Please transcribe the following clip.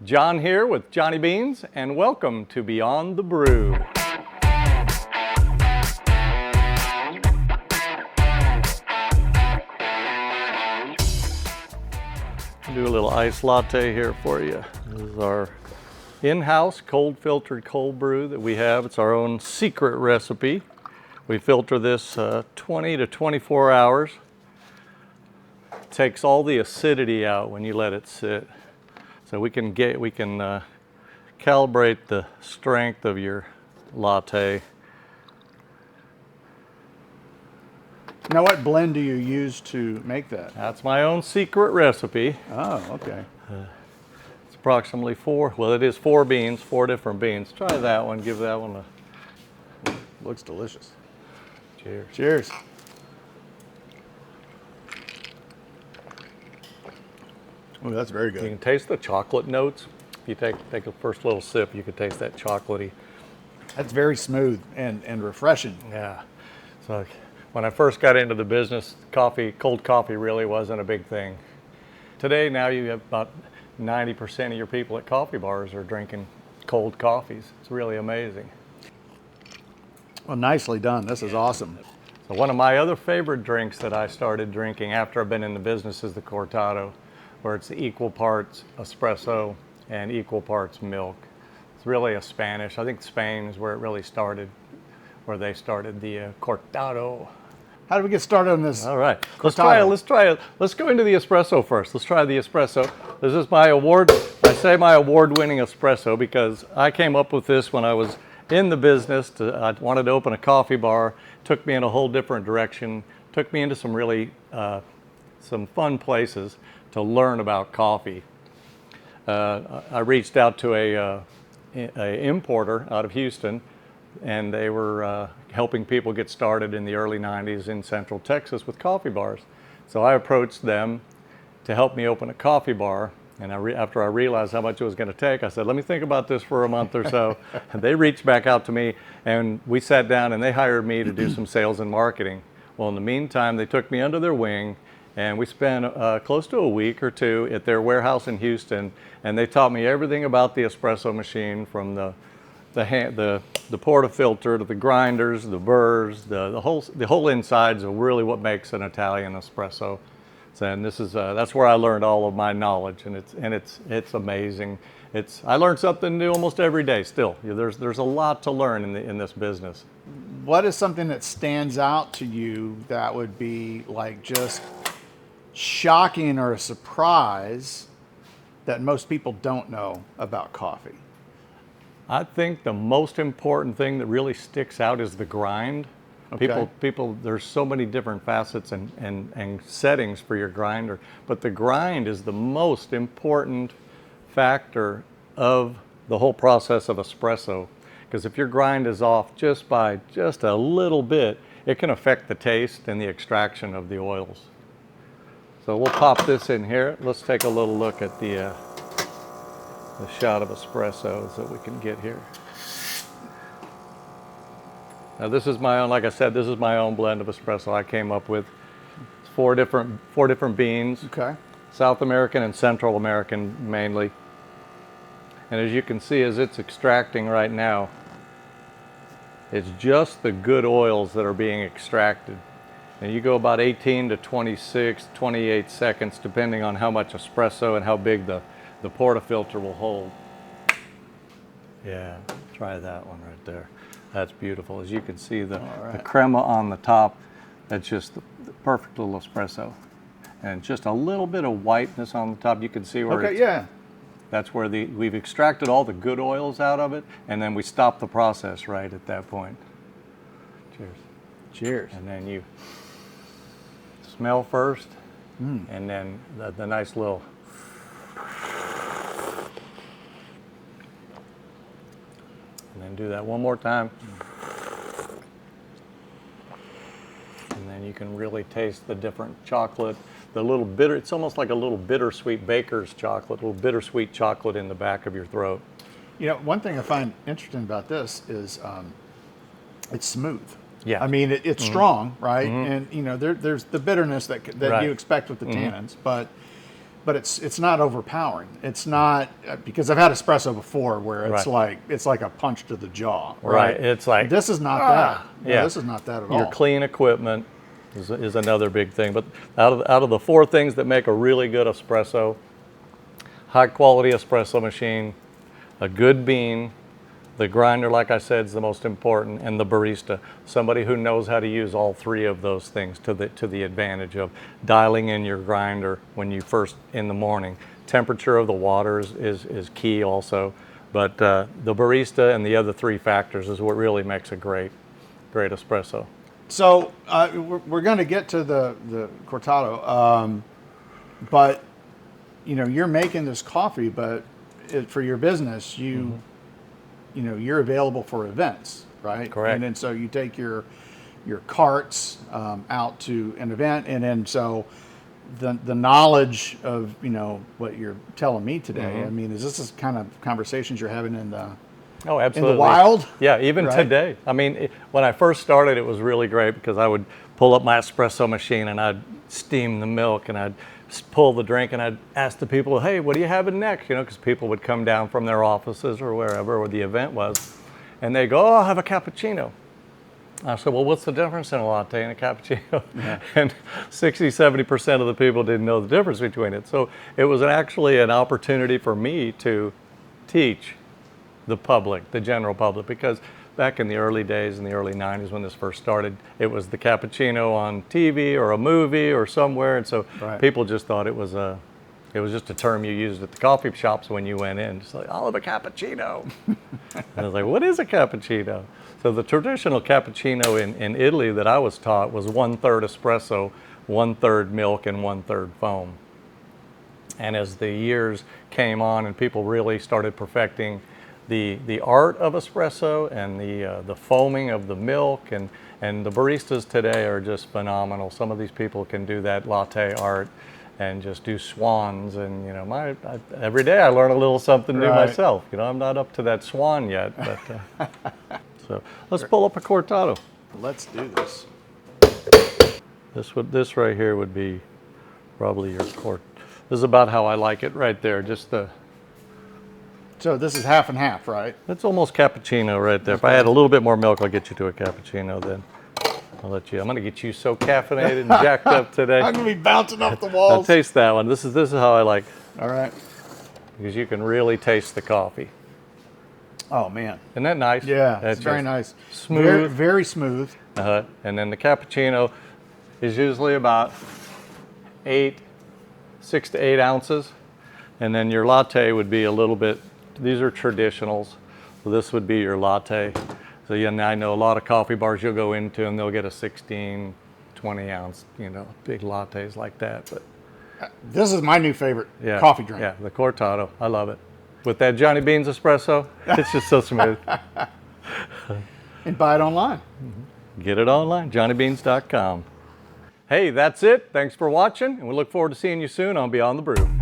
John here with Johnny Beans, and welcome to Beyond the Brew. I'll do a little iced latte here for you. This is our in-house cold filtered cold brew that we have. It's our own secret recipe. We filter this 20 to 24 hours. It takes all the acidity out when you let it sit. So we can calibrate the strength of your latte. Now, what blend do you use to make that? That's my own secret recipe. Oh, okay. It's approximately four beans, 4 different beans. Try that one, give that one a... Looks delicious. Cheers. Cheers. Oh, that's very You good. can taste the chocolate notes. If you take a first little sip, you can taste that chocolatey. That's very smooth and refreshing. Yeah. So when I first got into the business, cold coffee really wasn't a big thing. Today, now you have about 90% of your people at coffee bars are drinking cold coffees. It's really amazing. Well, nicely done. This is awesome. So one of my other favorite drinks that I started drinking after I've been in the business is the Cortado, where it's equal parts espresso and equal parts milk. It's really a Spanish. I think Spain is where it really started, where they started the Cortado. How do we get started on this? All right, let's try it. Let's go into the espresso first. Let's try the espresso. This is my award-winning espresso because I came up with this when I was in the business. I wanted to open a coffee bar. Took me in a whole different direction. Took me into some really some fun places to learn about coffee. I reached out to a importer out of Houston, and they were helping people get started in the early 90s in Central Texas with coffee bars. So I approached them to help me open a coffee bar, and after I realized how much it was going to take, I said, let me think about this for a month or so. And they reached back out to me, and we sat down, and they hired me to do some sales and marketing. Well, in the meantime, they took me under their wing, and we spent close to a week or two at their warehouse in Houston, and they taught me everything about the espresso machine, from the portafilter to the grinders, the burrs, the whole insides of really what makes an Italian espresso. And this is that's where I learned all of my knowledge, and it's amazing. I learn something new almost every day. Still, there's a lot to learn in this business. What is something that stands out to you that would be like just shocking or a surprise that most people don't know about coffee? I think the most important thing that really sticks out is the grind. Okay. People, there's so many different facets and settings for your grinder, but the grind is the most important factor of the whole process of espresso. Because if your grind is off just by just a little bit, it can affect the taste and the extraction of the oils. So we'll pop this in here. Let's take a little look at the shot of espressos that we can get here. Now this is my own, like I said, this is my own blend of espresso I came up with. It's four different beans. Okay. South American and Central American mainly. And as you can see, as it's extracting right now, it's just the good oils that are being extracted. And you go about 18 to 26, 28 seconds, depending on how much espresso and how big the portafilter will hold. Yeah, try that one right there. That's beautiful. As you can see, the crema on the top, that's just the perfect little espresso. And just a little bit of whiteness on the top. You can see where that's where we've extracted all the good oils out of it, and then we stop the process right at that point. Cheers. Cheers. And then you smell first, and then the nice little... And then do that one more time. And then you can really taste the different chocolate, the little bitter, it's almost like a little bittersweet baker's chocolate, a little bittersweet chocolate in the back of your throat. You know, one thing I find interesting about this is it's smooth. Yeah. I mean, it's strong, right? And you know, there's the bitterness that Right. you expect with the tannins, but but it's not overpowering. It's not because I've had espresso before where it's like a punch to the jaw. Right. It's like this is not that. Yeah. This is not that at all. Your clean equipment is another big thing. But out of the 4 things that make a really good espresso, high quality espresso machine, a good bean, the grinder, like I said, is the most important, and the barista, somebody who knows how to use all 3 of those things to the advantage of dialing in your grinder when you first in the morning. Temperature of the water is key also, but the barista and the other 3 factors is what really makes a great espresso. So we're going to get to the Cortado, but you're making this coffee, but for your business, you're available for events, right? Correct. And so you take your carts out to an event, and then so the knowledge of what you're telling me today. I mean, is this the kind of conversations you're having in the absolutely. in the wild? Yeah, even right? today. I mean, when I first started, it was really great because I would pull up my espresso machine and I'd steam the milk and I'd pull the drink and I'd ask the people, hey, what are you having next? Because people would come down from their offices or wherever where the event was, and they go, oh, I'll have a cappuccino. I said, well, what's the difference in a latte and a cappuccino? Yeah. And 60-70% of the people didn't know the difference between it. So it was actually an opportunity for me to teach the public, the general public, because back in the early days, in the early 90s when this first started, it was the cappuccino on TV or a movie or somewhere, and so people just thought it was just a term you used at the coffee shops when you went in. Just like, I'll have a cappuccino. And I was like, what is a cappuccino? So the traditional cappuccino in Italy that I was taught was 1/3 espresso, 1/3 milk, and 1/3 foam. And as the years came on and people really started perfecting the art of espresso and the foaming of the milk, and the baristas today are just phenomenal. Some of these people can do that latte art and just do swans, and every day I learn a little something new myself. I'm not up to that swan yet, but so let's pull up a Cortado. Let's do this. This right here would be probably your Cort. This is about how I like it right there. Just the. So this is half and half, right? That's almost cappuccino right there. If I had a little bit more milk, I'll get you to a cappuccino then. I'm going to get you so caffeinated and jacked up today. I'm going to be bouncing off the walls. I'll taste that one. This is how I like. All right. Because you can really taste the coffee. Oh, man. Isn't that nice? Yeah, That's it's very nice. Smooth. Very, very smooth. And then the cappuccino is usually about 6 to 8 ounces. And then your latte would be a little bit. These are traditionals, so this would be your latte. So I know a lot of coffee bars you'll go into and they'll get a 16, 20 ounce, big lattes like that. But this is my new favorite coffee drink. Yeah, the Cortado, I love it. With that Johnny Beans espresso, it's just so smooth. And buy it online. Get it online, johnnybeans.com. Hey, that's it. Thanks for watching, and we look forward to seeing you soon on Beyond the Brew.